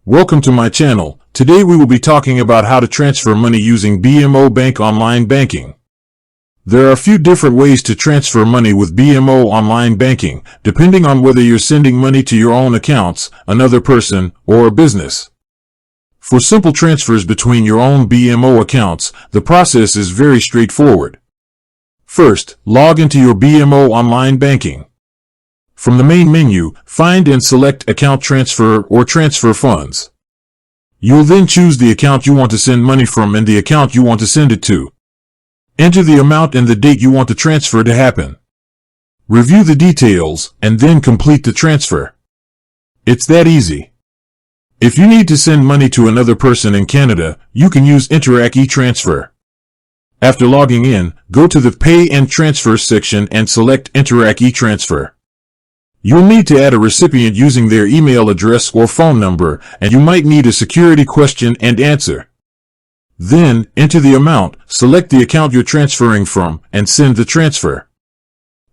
Welcome to my channel. Today we will be talking about how to transfer money using BMO Bank online banking. There are a few different ways to transfer money with BMO online banking, depending on whether you're sending money to your own accounts, another person, or a business. For simple transfers between your own BMO accounts, the process is very straightforward. First, log into your BMO online banking. From the main menu, find and select Account Transfer or Transfer Funds. You'll then choose the account you want to send money from and the account you want to send it to. Enter the amount and the date you want the transfer to happen. Review the details, and then complete the transfer. It's that easy. If you need to send money to another person in Canada, you can use Interac e-Transfer. After logging in, go to the Pay and Transfer section and select Interac e-Transfer. You'll need to add a recipient using their email address or phone number, and you might need a security question and answer. Then, enter the amount, select the account you're transferring from, and send the transfer.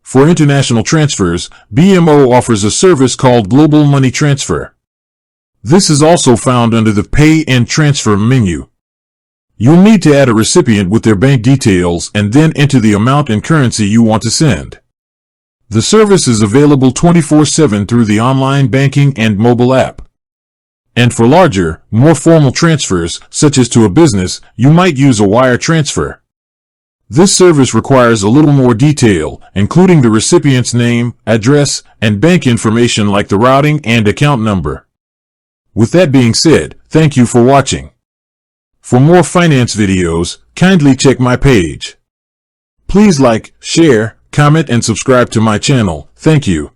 For international transfers, BMO offers a service called Global Money Transfer. This is also found under the Pay and Transfer menu. You'll need to add a recipient with their bank details and then enter the amount and currency you want to send. The service is available 24/7 through the online banking and mobile app. And for larger, more formal transfers, such as to a business, you might use a wire transfer. This service requires a little more detail, including the recipient's name, address, and bank information like the routing and account number. With that being said, thank you for watching. For more finance videos, kindly check my page. Please like, share, comment and subscribe to my channel. Thank you.